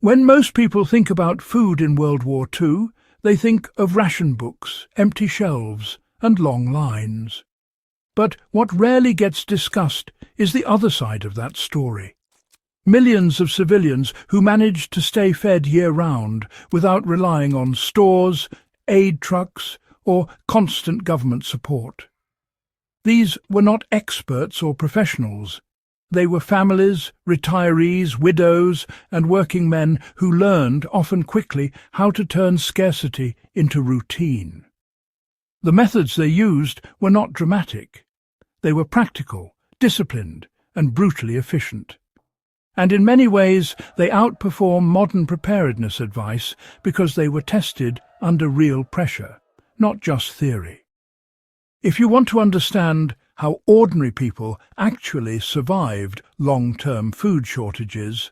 When most people think about food in World War II, they think of ration books, empty shelves, and long lines. But what rarely gets discussed is the other side of that story. Millions of civilians who managed to stay fed year-round without relying on stores, aid trucks, or constant government support. These were not experts or professionals. They were families, retirees, widows, and working men who learned, often quickly, how to turn scarcity into routine. The methods they used were not dramatic. They were practical, disciplined, and brutally efficient. And in many ways, they outperform modern preparedness advice because they were tested under real pressure, not just theory. If you want to understand how ordinary people actually survived long-term food shortages,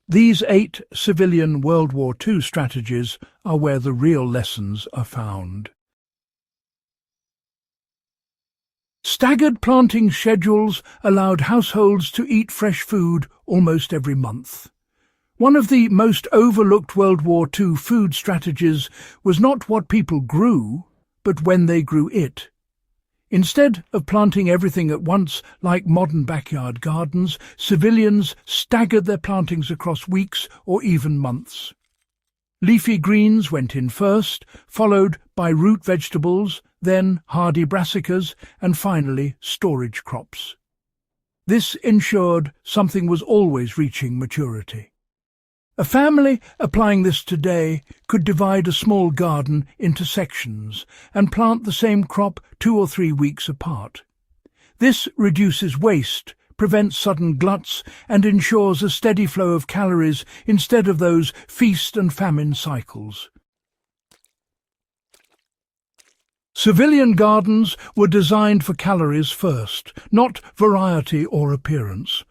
these 8 civilian World War II strategies are where the real lessons are found. Staggered planting schedules allowed households to eat fresh food almost every month. One of the most overlooked World War II food strategies was not what people grew, but when they grew it. Instead of planting everything at once like modern backyard gardens, civilians staggered their plantings across weeks or even months. Leafy greens went in first, followed by root vegetables, then hardy brassicas, and finally storage crops. This ensured something was always reaching maturity. A family applying this today could divide a small garden into sections and plant the same crop 2 or 3 weeks apart. This reduces waste, prevents sudden gluts, and ensures a steady flow of calories instead of those feast and famine cycles. Civilian gardens were designed for calories first, not variety or appearance.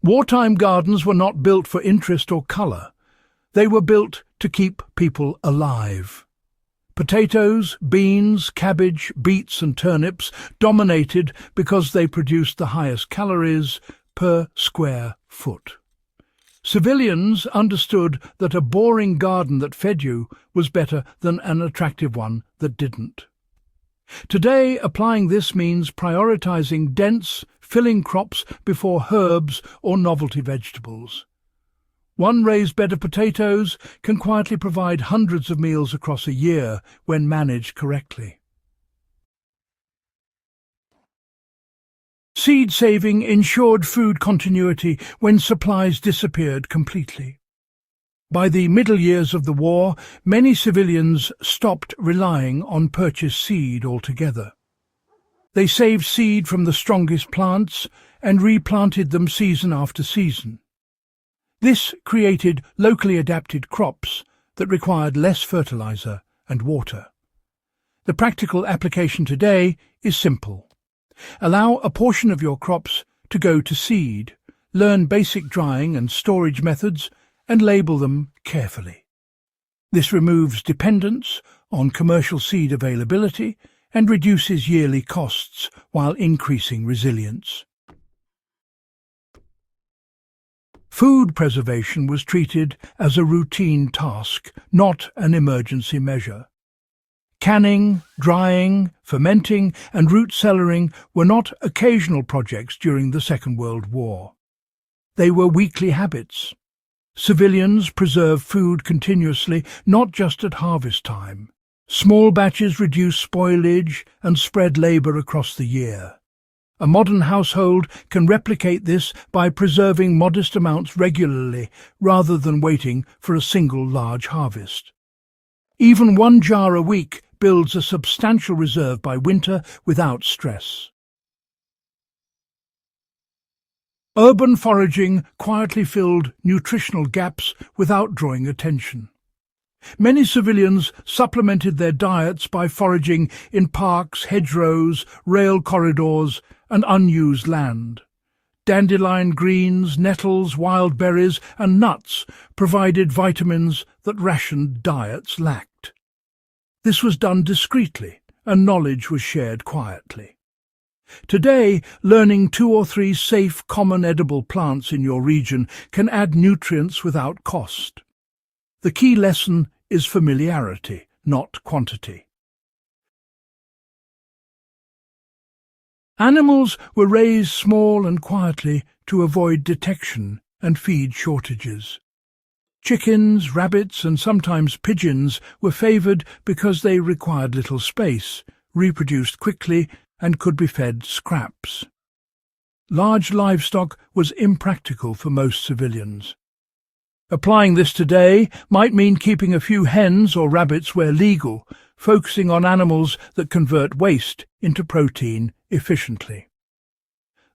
Wartime gardens were not built for interest or colour. They were built to keep people alive. Potatoes, beans, cabbage, beets and turnips dominated because they produced the highest calories per square foot. Civilians understood that a boring garden that fed you was better than an attractive one that didn't. Today, applying this means prioritizing dense, filling crops before herbs or novelty vegetables. One raised bed of potatoes can quietly provide hundreds of meals across a year when managed correctly. Seed saving ensured food continuity when supplies disappeared completely. By the middle years of the war, many civilians stopped relying on purchased seed altogether. They saved seed from the strongest plants and replanted them season after season. This created locally adapted crops that required less fertilizer and water. The practical application today is simple. Allow a portion of your crops to go to seed, learn basic drying and storage methods, and label them carefully. This removes dependence on commercial seed availability and reduces yearly costs while increasing resilience. Food preservation was treated as a routine task, not an emergency measure. Canning, drying, fermenting, and root cellaring were not occasional projects during the Second World War. They were weekly habits. Civilians preserved food continuously, not just at harvest time. Small batches reduced spoilage and spread labour across the year. A modern household can replicate this by preserving modest amounts regularly rather than waiting for a single large harvest. Even 1 jar a week builds a substantial reserve by winter without stress. Urban foraging quietly filled nutritional gaps without drawing attention. Many civilians supplemented their diets by foraging in parks, hedgerows, rail corridors, and unused land. Dandelion greens, nettles, wild berries, and nuts provided vitamins that rationed diets lacked. This was done discreetly, and knowledge was shared quietly. Today, learning 2 or 3 safe, common edible plants in your region can add nutrients without cost. The key lesson is familiarity, not quantity. Animals were raised small and quietly to avoid detection and feed shortages. Chickens, rabbits, and sometimes pigeons were favoured because they required little space, reproduced quickly, and could be fed scraps. Large livestock was impractical for most civilians. Applying this today might mean keeping a few hens or rabbits where legal, focusing on animals that convert waste into protein efficiently.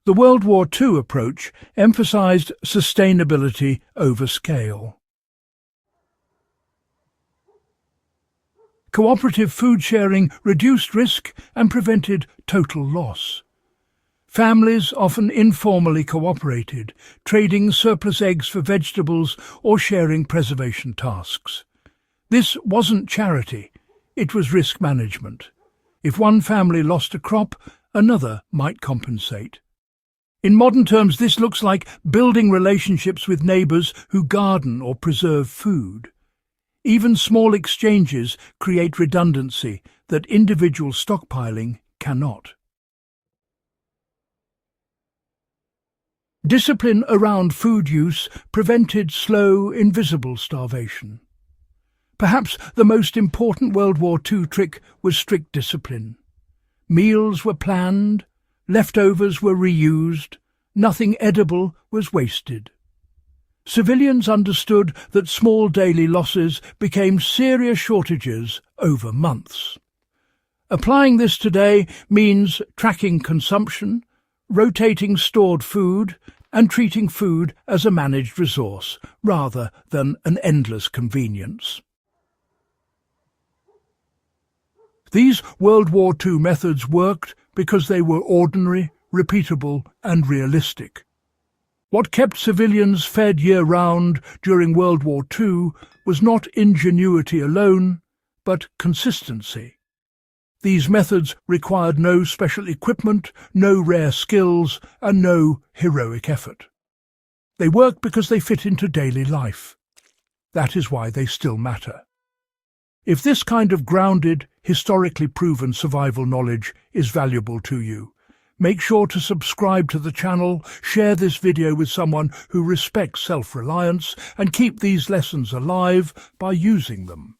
The World War II approach emphasised sustainability over scale. Cooperative food sharing reduced risk and prevented total loss. Families often informally cooperated, trading surplus eggs for vegetables or sharing preservation tasks. This wasn't charity, it was risk management. If one family lost a crop, another might compensate. In modern terms, this looks like building relationships with neighbours who garden or preserve food. Even small exchanges create redundancy that individual stockpiling cannot. Discipline around food use prevented slow, invisible starvation. Perhaps the most important World War II trick was strict discipline. Meals were planned, leftovers were reused, nothing edible was wasted. Civilians understood that small daily losses became serious shortages over months. Applying this today means tracking consumption, rotating stored food, and treating food as a managed resource rather than an endless convenience. These World War II methods worked because they were ordinary, repeatable, and realistic. What kept civilians fed year-round during World War II was not ingenuity alone, but consistency. These methods required no special equipment, no rare skills, and no heroic effort. They worked because they fit into daily life. That is why they still matter. If this kind of grounded, historically proven survival knowledge is valuable to you, make sure to subscribe to the channel, share this video with someone who respects self-reliance, and keep these lessons alive by using them.